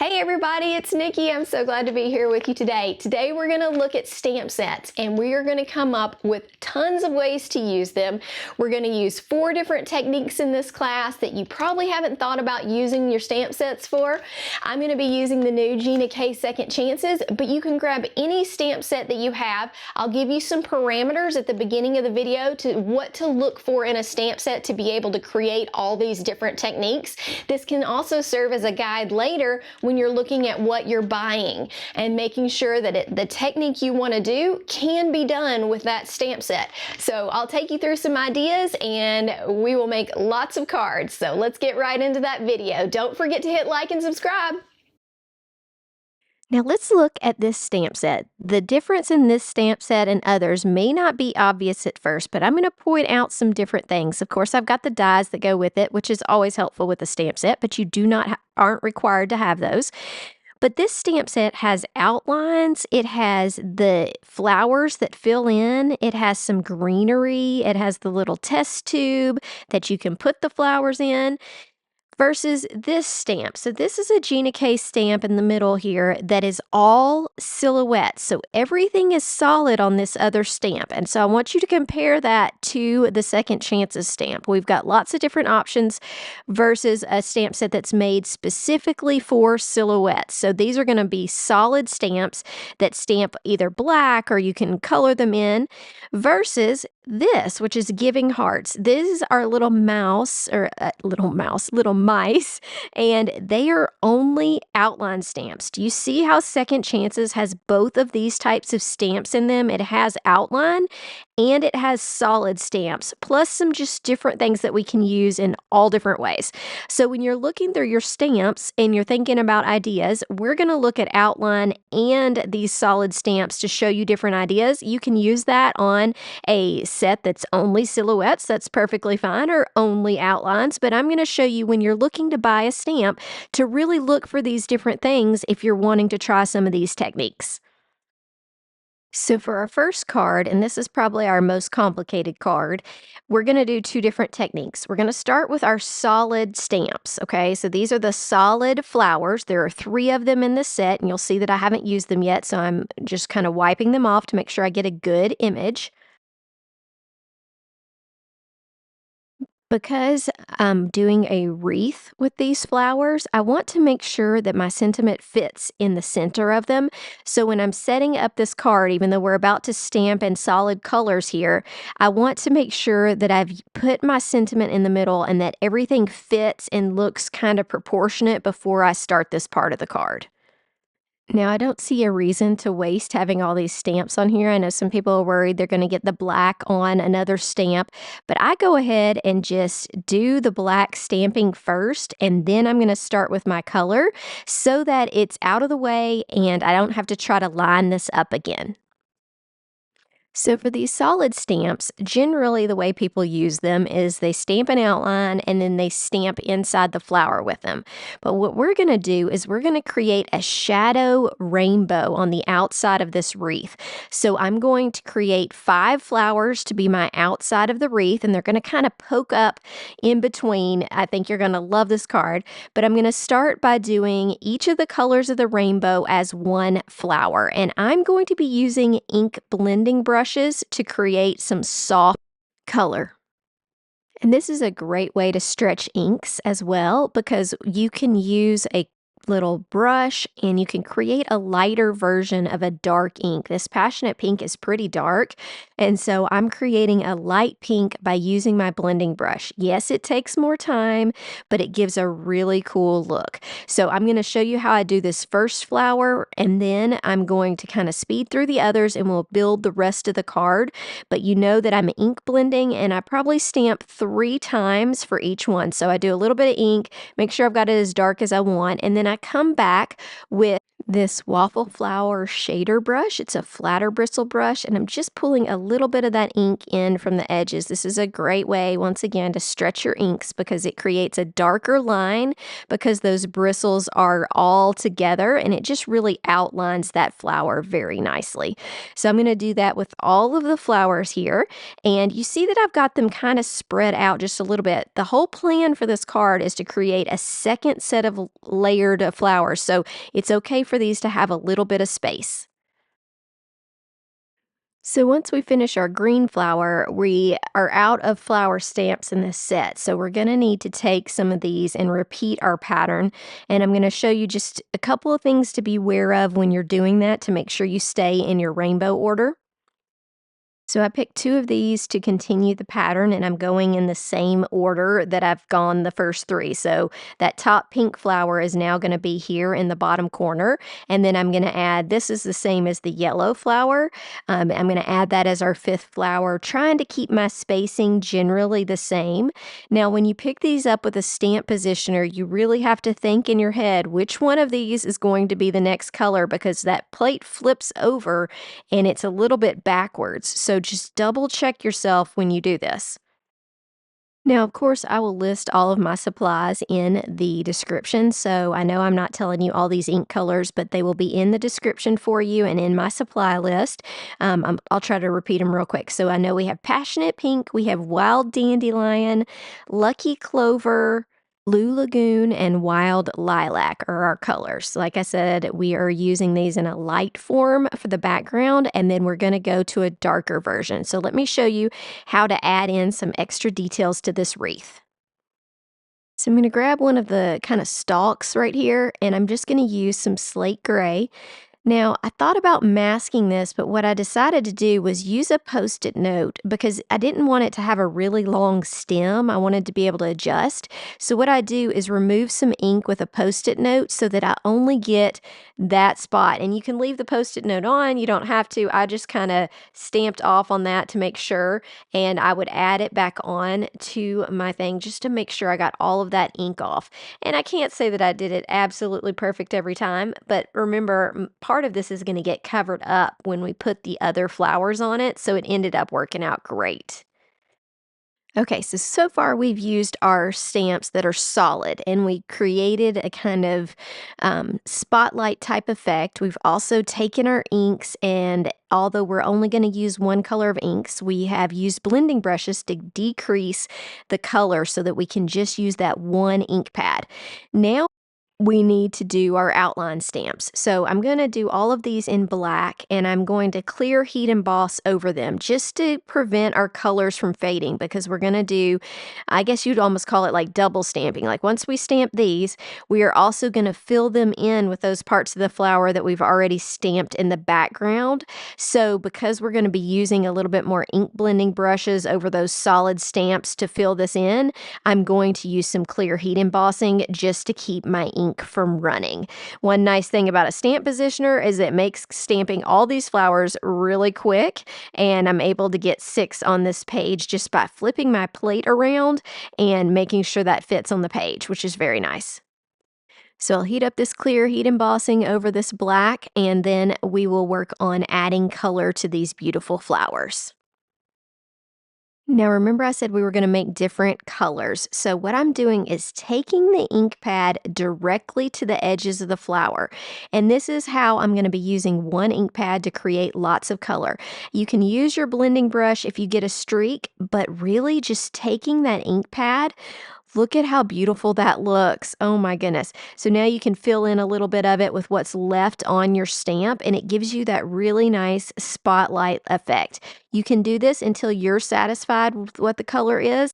Hey everybody, it's Nikki. I'm so glad to be here with you today. Today we're going to look at stamp sets and we are going to come up with tons of ways to use them. We're going to use 4 different techniques in this class that you probably haven't thought about using your stamp sets for. I'm going to be using the new Gina K Second Chances, but you can grab any stamp set that you have. I'll give you some parameters at the beginning of the video to what to look for in a stamp set to be able to create all these different techniques. This can also serve as a guide later when you're looking at what you're buying and making sure that the technique you want to do can be done with that stamp set. So I'll take you through some ideas and we will make lots of cards. So let's get right into that video. Don't forget to hit like and subscribe. Now let's look at this stamp set. The difference in this stamp set and others may not be obvious at first, but I'm going to point out some different things. Of course, I've got the dies that go with it, which is always helpful with a stamp set, but you aren't required to have those. But this stamp set has outlines, it has the flowers that fill in, it has some greenery, it has the little test tube that you can put the flowers in. Versus this stamp. So this is a Gina K stamp in the middle here that is all silhouettes. So everything is solid on this other stamp. And so I want you to compare that to the Second Chances stamp. We've got lots of different options versus a stamp set that's made specifically for silhouettes. So these are going to be solid stamps that stamp either black or you can color them in versus this, which is giving hearts. This is our little mouse or little mice, and they are only outline stamps. Do you see how Second Chances has both of these types of stamps in them? It has outline and it has solid stamps, plus some just different things that we can use in all different ways. So when you're looking through your stamps and you're thinking about ideas, we're going to look at outline and these solid stamps to show you different ideas. You can use that on a set that's only silhouettes, that's perfectly fine, or only outlines, but I'm going to show you when you're looking to buy a stamp to really look for these different things if you're wanting to try some of these techniques. So for our first card, and this is probably our most complicated card, we're going to do 2 different techniques. We're going to start with our solid stamps, okay? So these are the solid flowers. There are 3 of them in the set, and you'll see that I haven't used them yet, so I'm just kind of wiping them off to make sure I get a good image. Because I'm doing a wreath with these flowers, I want to make sure that my sentiment fits in the center of them. So when I'm setting up this card, even though we're about to stamp in solid colors here, I want to make sure that I've put my sentiment in the middle and that everything fits and looks kind of proportionate before I start this part of the card. Now, I don't see a reason to waste having all these stamps on here. I know some people are worried they're going to get the black on another stamp, but I go ahead and just do the black stamping first, and then I'm going to start with my color so that it's out of the way and I don't have to try to line this up again. So for these solid stamps, generally the way people use them is they stamp an outline and then they stamp inside the flower with them. But what we're going to do is we're going to create a shadow rainbow on the outside of this wreath. So I'm going to create 5 flowers to be my outside of the wreath, and they're going to kind of poke up in between. I think you're going to love this card, but I'm going to start by doing each of the colors of the rainbow as 1 flower, and I'm going to be using ink blending brushes to create some soft color. And this is a great way to stretch inks as well because you can use a little brush and you can create a lighter version of a dark ink. This passionate pink is pretty dark, and so I'm creating a light pink by using my blending brush. Yes, it takes more time, but it gives a really cool look. So I'm going to show you how I do this first flower, and then I'm going to kind of speed through the others and we'll build the rest of the card. But you know that I'm ink blending, and I probably stamp 3 times for each one. So I do a little bit of ink, make sure I've got it as dark as I want, and then I come back with this waffle flower shader brush. It's a flatter bristle brush, and I'm just pulling a little bit of that ink in from the edges. This is a great way, once again, to stretch your inks because it creates a darker line because those bristles are all together, and it just really outlines that flower very nicely. So I'm going to do that with all of the flowers here, and you see that I've got them kind of spread out just a little bit. The whole plan for this card is to create a second set of layered flowers, so it's okay for these to have a little bit of space. So once we finish our green flower, we are out of flower stamps in this set. So we're going to need to take some of these and repeat our pattern. And I'm going to show you just a couple of things to be aware of when you're doing that to make sure you stay in your rainbow order. So I picked 2 of these to continue the pattern, and I'm going in the same order that I've gone the first 3. So that top pink flower is now going to be here in the bottom corner, and then I'm going to add, this is the same as the yellow flower. I'm going to add that as our 5th flower, trying to keep my spacing generally the same. Now, when you pick these up with a stamp positioner, you really have to think in your head which one of these is going to be the next color, because that plate flips over and it's a little bit backwards. So just double check yourself when you do this. Now, of course, I will list all of my supplies in the description. So I know I'm not telling you all these ink colors, but they will be in the description for you and in my supply list. I'll try to repeat them real quick. So I know we have Passionate Pink, we have Wild Dandelion, Lucky Clover, Blue Lagoon, and Wild Lilac are our colors. Like I said, we are using these in a light form for the background, and then we're going to go to a darker version. So let me show you how to add in some extra details to this wreath. So I'm going to grab one of the kind of stalks right here, and I'm just going to use some slate gray. Now, I thought about masking this, but what I decided to do was use a Post-it note because I didn't want it to have a really long stem. I wanted to be able to adjust. So what I do is remove some ink with a Post-it note so that I only get that spot. And you can leave the Post-it note on. You don't have to. I just kind of stamped off on that to make sure. And I would add it back on to my thing just to make sure I got all of that ink off. And I can't say that I did it absolutely perfect every time, but remember, part of this is going to get covered up when we put the other flowers on it, so it ended up working out great. Okay, so far we've used our stamps that are solid, and we created a kind of spotlight type effect. We've also taken our inks, and although we're only going to use one color of inks, we have used blending brushes to decrease the color so that we can just use that one ink pad. Now we need to do our outline stamps. So I'm going to do all of these in black, and I'm going to clear heat emboss over them just to prevent our colors from fading, because we're going to do, I guess you'd almost call it like double stamping. Like once we stamp these, we are also going to fill them in with those parts of the flower that we've already stamped in the background. So because we're going to be using a little bit more ink blending brushes over those solid stamps to fill this in, I'm going to use some clear heat embossing just to keep my ink from running. One nice thing about a stamp positioner is it makes stamping all these flowers really quick, and I'm able to get 6 on this page just by flipping my plate around and making sure that fits on the page, which is very nice. So I'll heat up this clear heat embossing over this black, and then we will work on adding color to these beautiful flowers. Now remember I said we were going to make different colors. So what I'm doing is taking the ink pad directly to the edges of the flower. And this is how I'm going to be using one ink pad to create lots of color. You can use your blending brush if you get a streak, but really just taking that ink pad, look at how beautiful that looks. Oh my goodness. So now you can fill in a little bit of it with what's left on your stamp, and it gives you that really nice spotlight effect. You can do this until you're satisfied with what the color is.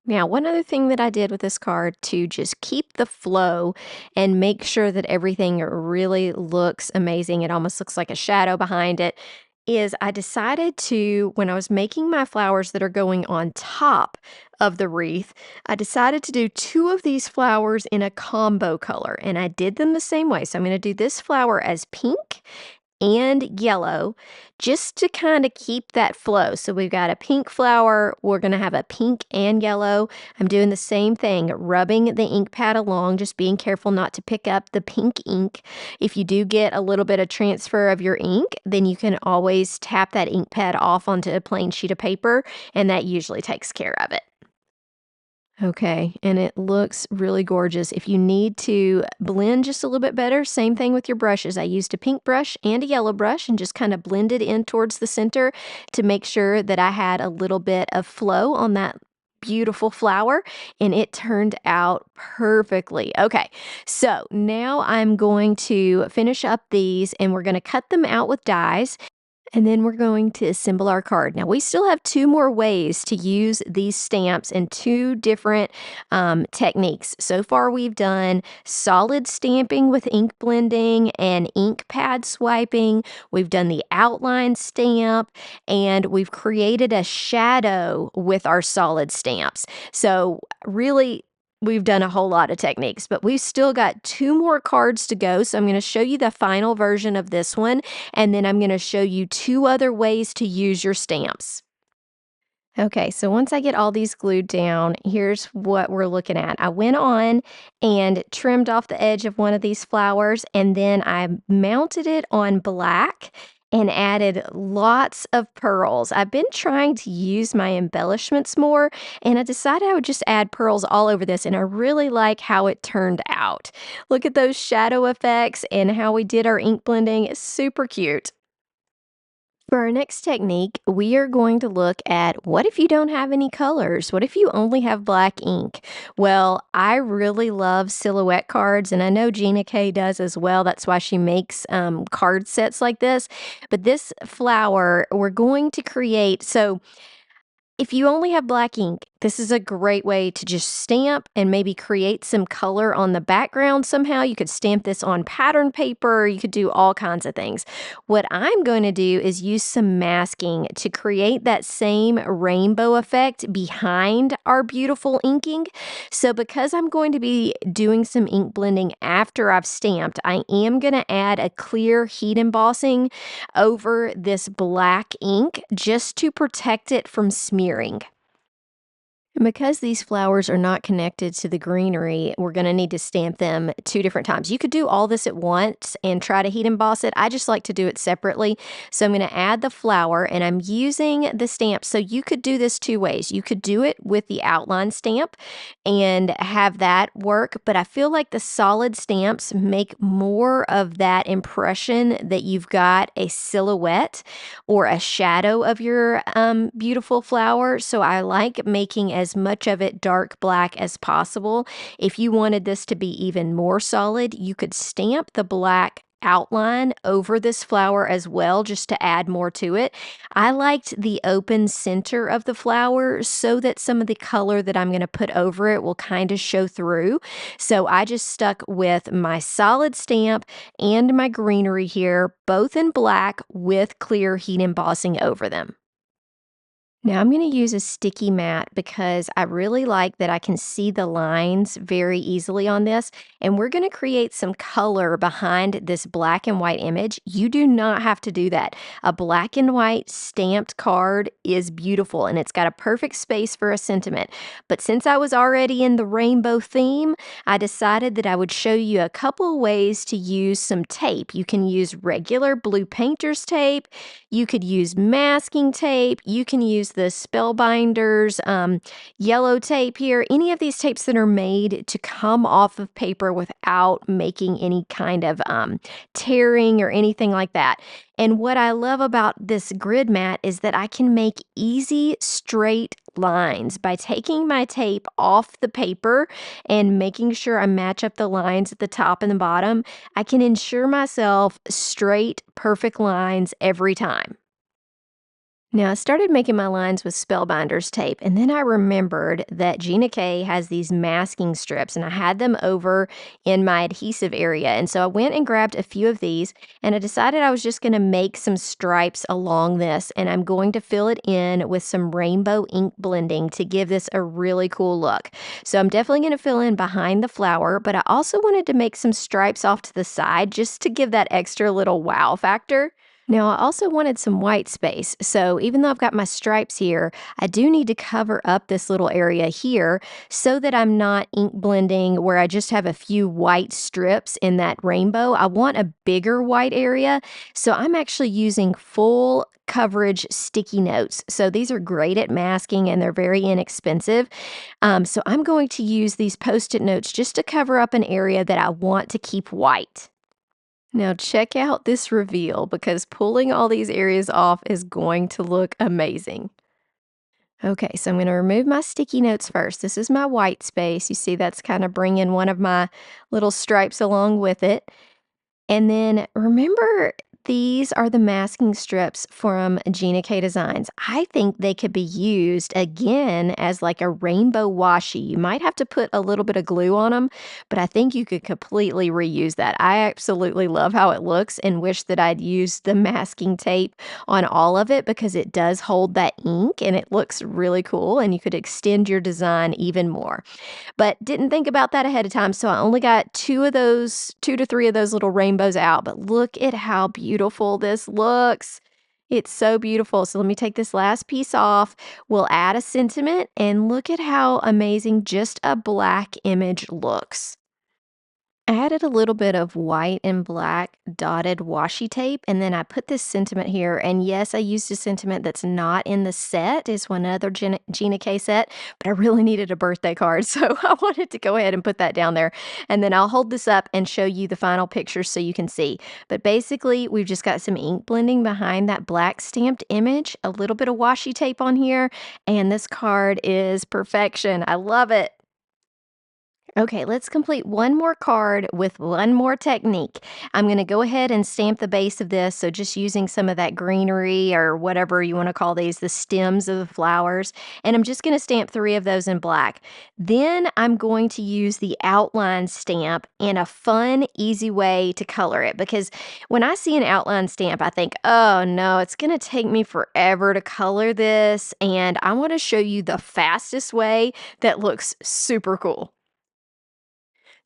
Now, one other thing that I did with this card to just keep the flow and make sure that everything really looks amazing, it almost looks like a shadow behind it, is I decided to, when I was making my flowers that are going on top of the wreath, I decided to do 2 of these flowers in a combo color, and I did them the same way. So I'm going to do this flower as pink and yellow just to kind of keep that flow. So we've got a pink flower, we're going to have a pink and yellow. I'm doing the same thing, rubbing the ink pad along, just being careful not to pick up the pink ink. If you do get a little bit of transfer of your ink, then you can always tap that ink pad off onto a plain sheet of paper, and that usually takes care of it. Okay, and it looks really gorgeous. If you need to blend just a little bit better, same thing with your brushes. I used a pink brush and a yellow brush and just kind of blended in towards the center to make sure that I had a little bit of flow on that beautiful flower, and it turned out perfectly. Okay, so now I'm going to finish up these, and we're going to cut them out with dies. And then we're going to assemble our card. Now, we still have two more ways to use these stamps in two different techniques. So far, we've done solid stamping with ink blending and ink pad swiping. We've done the outline stamp, and we've created a shadow with our solid stamps. So, really, we've done a whole lot of techniques, but we've still got two more cards to go. So I'm going to show you the final version of this one, and then I'm going to show you two other ways to use your stamps. Okay, so once I get all these glued down, here's what we're looking at. I went on and trimmed off the edge of one of these flowers, and then I mounted it on black and added lots of pearls. I've been trying to use my embellishments more, and I decided I would just add pearls all over this, and I really like how it turned out. Look at those shadow effects and how we did our ink blending. It's super cute. For our next technique, we are going to look at what if you don't have any colors? What if you only have black ink? Well, I really love silhouette cards, and I know Gina K does as well. That's why she makes card sets like this. But this flower, we're going to create. So if you only have black ink, this is a great way to just stamp and maybe create some color on the background somehow. You could stamp this on pattern paper. You could do all kinds of things. What I'm going to do is use some masking to create that same rainbow effect behind our beautiful inking. So because I'm going to be doing some ink blending after I've stamped, I am going to add a clear heat embossing over this black ink just to protect it from smearing. And because these flowers are not connected to the greenery, we're going to need to stamp them two different times. You could do all this at once and try to heat emboss it. I just like to do it separately. So I'm going to add the flower, and I'm using the stamp. So you could do this two ways. You could do it with the outline stamp and have that work, but I feel like the solid stamps make more of that impression that you've got a silhouette or a shadow of your beautiful flower. So I like making as much of it dark black as possible. If you wanted this to be even more solid, you could stamp the black outline over this flower as well, just to add more to it. I liked the open center of the flower so that some of the color that I'm going to put over it will kind of show through. So I just stuck with my solid stamp and my greenery here, both in black with clear heat embossing over them. Now I'm going to use a sticky mat because I really like that I can see the lines very easily on this. And we're going to create some color behind this black and white image. You do not have to do that. A black and white stamped card is beautiful, and it's got a perfect space for a sentiment. But since I was already in the rainbow theme, I decided that I would show you a couple ways to use some tape. You can use regular blue painter's tape. You could use masking tape. You can use the Spellbinders yellow tape here. Any of these tapes that are made to come off of paper without making any kind of tearing or anything like that. And what I love about this grid mat is that I can make easy, straight lines by taking my tape off the paper and making sure I match up the lines at the top and the bottom. I can ensure myself straight, perfect lines every time. Now, I started making my lines with Spellbinders tape, and then I remembered that Gina K has these masking strips, and I had them over in my adhesive area. And so I went and grabbed a few of these, and I decided I was just going to make some stripes along this, and I'm going to fill it in with some rainbow ink blending to give this a really cool look. So I'm definitely going to fill in behind the flower, but I also wanted to make some stripes off to the side just to give that extra little wow factor. Now, I also wanted some white space, so even though I've got my stripes here, I do need to cover up this little area here so that I'm not ink blending where I just have a few white strips in that rainbow. I want a bigger white area, so I'm actually using full coverage sticky notes. So these are great at masking, and they're very inexpensive. So I'm going to use these Post-it notes just to cover up an area that I want to keep white. Now check out this reveal because pulling all these areas off is going to look amazing. Okay, so I'm going to remove my sticky notes first. This is my white space. You see that's kind of bringing one of my little stripes along with it. And then remember, these are the masking strips from Gina K Designs. I think they could be used again as like a rainbow washi. You might have to put a little bit of glue on them, but I think you could completely reuse that. I absolutely love how it looks and wish that I'd used the masking tape on all of it because it does hold that ink and it looks really cool and you could extend your design even more, but didn't think about that ahead of time. So I only got two to three of those little rainbows out. But look at how beautiful this looks. It's so beautiful. So let me take this last piece off. We'll add a sentiment and look at how amazing just a black image looks. I added a little bit of white and black dotted washi tape, and then I put this sentiment here. And yes, I used a sentiment that's not in the set. It's one other Gina K set, but I really needed a birthday card, so I wanted to go ahead and put that down there. And then I'll hold this up and show you the final picture so you can see. But basically, we've just got some ink blending behind that black stamped image, a little bit of washi tape on here, and this card is perfection. I love it. Okay, let's complete one more card with one more technique. I'm going to go ahead and stamp the base of this. So just using some of that greenery or whatever you want to call these, the stems of the flowers. And I'm just going to stamp three of those in black. Then I'm going to use the outline stamp in a fun, easy way to color it. Because when I see an outline stamp, I think, oh no, it's going to take me forever to color this. And I want to show you the fastest way that looks super cool.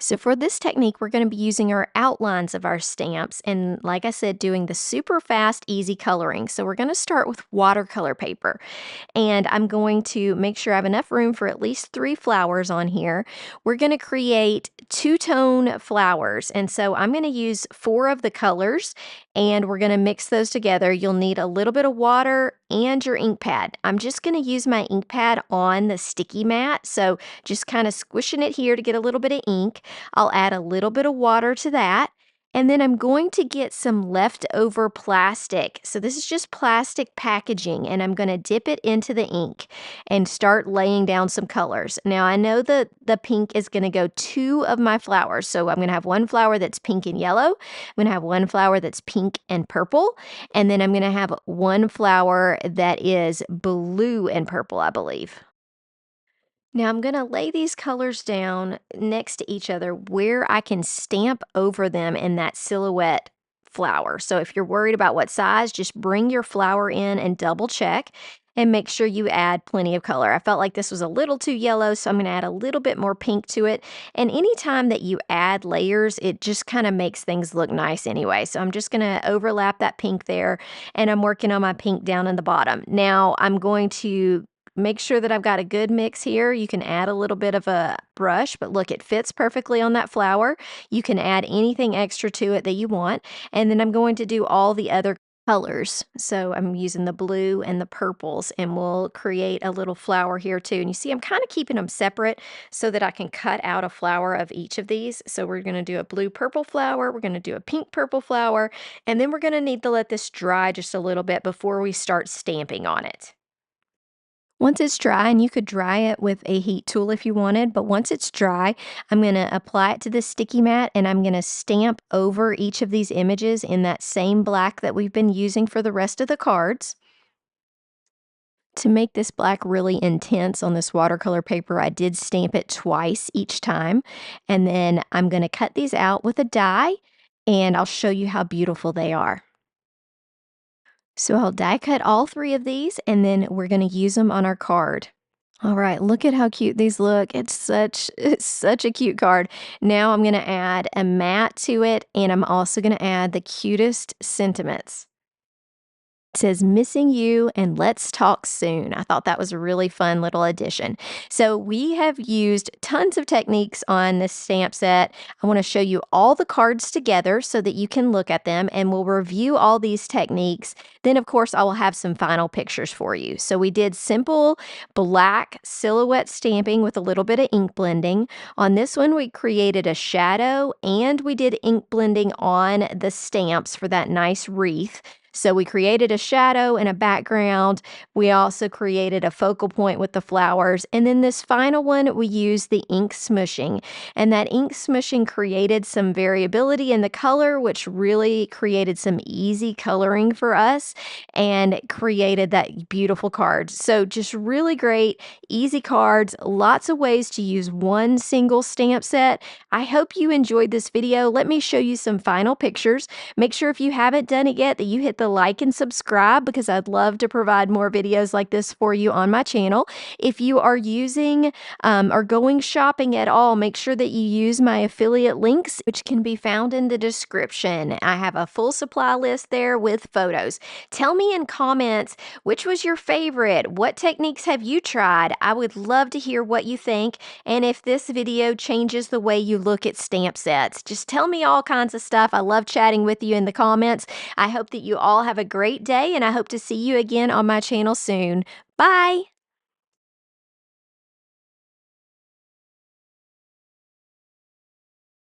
So for this technique, we're going to be using our outlines of our stamps and, like I said, doing the super fast, easy coloring. So we're going to start with watercolor paper. And I'm going to make sure I have enough room for at least 3 flowers on here. We're going to create two-tone flowers. And so I'm going to use 4 of the colors and we're going to mix those together. You'll need a little bit of water and your ink pad. I'm just going to use my ink pad on the sticky mat. So just kind of squishing it here to get a little bit of ink. I'll add a little bit of water to that. And then I'm going to get some leftover plastic. So this is just plastic packaging, and I'm going to dip it into the ink and start laying down some colors. Now I know that the pink is going to go 2 of my flowers. So I'm going to have one flower that's pink and yellow. I'm going to have one flower that's pink and purple. And then I'm going to have one flower that is blue and purple, I believe. Now I'm going to lay these colors down next to each other where I can stamp over them in that silhouette flower. So if you're worried about what size, just bring your flower in and double check and make sure you add plenty of color. I felt like this was a little too yellow, so I'm going to add a little bit more pink to it. And anytime that you add layers, it just kind of makes things look nice anyway. So I'm just going to overlap that pink there, and I'm working on my pink down in the bottom. Now I'm going to make sure that I've got a good mix here. You can add a little bit of a brush, but look, it fits perfectly on that flower. You can add anything extra to it that you want. And then I'm going to do all the other colors. So I'm using the blue and the purples, and we'll create a little flower here too. And you see, I'm kind of keeping them separate so that I can cut out a flower of each of these. So we're going to do a blue purple flower. We're going to do a pink purple flower. And then we're going to need to let this dry just a little bit before we start stamping on it. Once it's dry, and you could dry it with a heat tool if you wanted, but once it's dry, I'm going to apply it to the sticky mat and I'm going to stamp over each of these images in that same black that we've been using for the rest of the cards. To make this black really intense on this watercolor paper, I did stamp it twice each time. And then I'm going to cut these out with a die and I'll show you how beautiful they are. So I'll die cut all 3 of these and then we're going to use them on our card. All right, look at how cute these look. It's such a cute card. Now I'm going to add a mat to it and I'm also going to add the cutest sentiments. It says missing you and let's talk soon. I thought that was a really fun little addition. So we have used tons of techniques on this stamp set. I want to show you all the cards together so that you can look at them, and we'll review all these techniques. Then of course I will have some final pictures for you. So we did simple black silhouette stamping with a little bit of ink blending. On this one we created a shadow and we did ink blending on the stamps for that nice wreath. So we created a shadow and a background. We also created a focal point with the flowers. And then this final one, we used the ink smushing. And that ink smushing created some variability in the color, which really created some easy coloring for us and created that beautiful card. So just really great, easy cards, lots of ways to use one single stamp set. I hope you enjoyed this video. Let me show you some final pictures. Make sure if you haven't done it yet that you hit the like and subscribe, because I'd love to provide more videos like this for you on my channel. If you are using or going shopping at all, make sure that you use my affiliate links, which can be found in the description. I have a full supply list there with photos. Tell me in comments, which was your favorite? What techniques have you tried? I would love to hear what you think, and if this video changes the way you look at stamp sets. Just tell me all kinds of stuff. I love chatting with you in the comments. I hope that you all have a great day, and I hope to see you again on my channel soon. Bye!